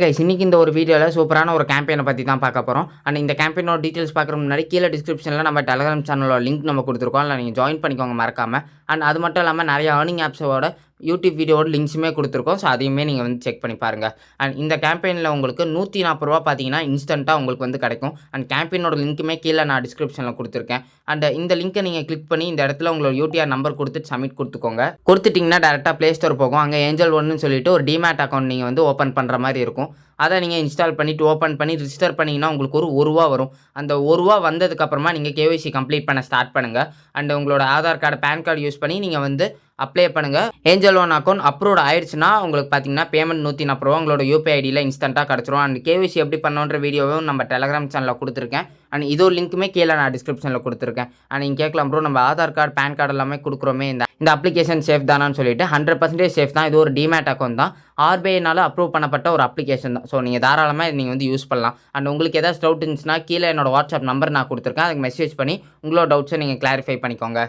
Guys இன்னைக்கு இந்த ஒரு வீடியோவில் சூப்பரான ஒரு கேம்பெயினை பற்றி தான் பார்க்க போகிறோம். அண்ட் இந்த கேம்பெயினோட டீட்டெயில்ஸ் பார்க்குற முன்னாடி கீழே டிஸ்கிரிப்ஷனில் நம்ம டெலிகிராம் சேனலோட லிங்க் நம்ம கொடுத்துருக்கோம். இல்லை நீங்கள் ஜாயின் பண்ணிக்கோங்க மறக்காமல். அண்ட் அது மட்டும் இல்லாமல் நிறைய ஏர்னிங் ஆப்ஸோட யூடியூப் வீடியோட லிங்க்ஸுமே கொடுத்துருக்கோம். ஸோ அதையுமே நீங்கள் வந்து செக் பண்ணி பாருங்கள். அண்ட் இந்த கேம்பெயினில் உங்களுக்கு ₹140 பார்த்தீங்கன்னா இன்ஸ்டண்ட்டாக உங்களுக்கு வந்து கிடைக்கும். அண்ட் கேம்பெயினோட லிங்க்குமே கீழே நான் டிஸ்கிரிப்ஷனில் கொடுத்துருக்கேன். அண்ட் இந்த லிங்க்கை நீங்கள் கிளிக் பண்ணி இந்த இடத்துல உங்களோட யூடிஆர் நம்பர் கொடுத்துட்டு சப்மிட் கொடுத்துக்கோங்க. கொடுத்துட்டிங்கன்னா டேரெக்டாக ப்ளே ஸ்டோர் போகும். அங்கே ஏஞ்சல் ஒன்னு சொல்லிட்டு ஒரு டிமேட் அக்கௌண்ட் நீங்கள் வந்து ஓப்பன் பண்ணுற மாதிரி இருக்கும். அதை நீங்கள் இன்ஸ்டால் பண்ணிவிட்டு ஓப்பன் பண்ணி ரிஜிஸ்டர் பண்ணிங்கன்னா உங்களுக்கு ஒரு ₹1 வரும். அந்த ₹1 வந்ததுக்கப்புறமா நீங்கள் கேஒய்சி கம்ப்ளீட் பண்ண ஸ்டார்ட் பண்ணுங்கள். அண்ட் உங்களோட Aadhaar card PAN card use பண்ணி நீங்கள் வந்து அப்ளை பண்ணுங்கள். ஏஞ்சல் ஒன் அக்கௌண்ட் அப்ரூவ்ட் ஆயிடுச்சுன்னா உங்களுக்கு பார்த்தீங்கன்னா பேமெண்ட் ₹140 உங்களோட யூபிஐ ஐடியில் இன்ஸ்டண்ட்டாக கிடச்சிரும். அண்ட் கேஒய்சி எப்படி பண்ணணுன்ற வீடியோவும் நம்ம டெலிகிராம் சேனலில் கொடுத்துருக்கேன். அண்ட் இதோ லிங்க்குமே கீழே நான் டிஸ்கிரிப்ஷனில் கொடுத்துருக்கேன். அண்ட் நீங்கள் கேட்கலாம் ப்ரோ நம்ம ஆதார் கார்டு பேன் கார்டு எல்லாமே கொடுக்குறோமே இந்த அப்ளிகேஷன் சேஃப் தானான்னு சொல்லிட்டு 100% சேஃப் தான். இது ஒரு டிமேட் அக்கௌண்ட் தான். ஆர்பிஐனால அப்ரூவ் பண்ணப்பட்ட ஒரு அப்ளிகேஷன் தான். ஸோ நீங்கள் தாராளமாக நீங்கள் வந்து யூஸ் பண்ணலாம். அண்ட் உங்களுக்கு ஏதாவது டவுட் இருந்துச்சுன்னா கீழே என்னோட வாட்ஸ்அப் நம்பர் நான் கொடுத்துருக்கேன். அதுக்கு மெசேஜ் பண்ணி உங்களோட டவுட்ஸை நீங்கள் கிளாரிஃபை பண்ணிக்கோங்க.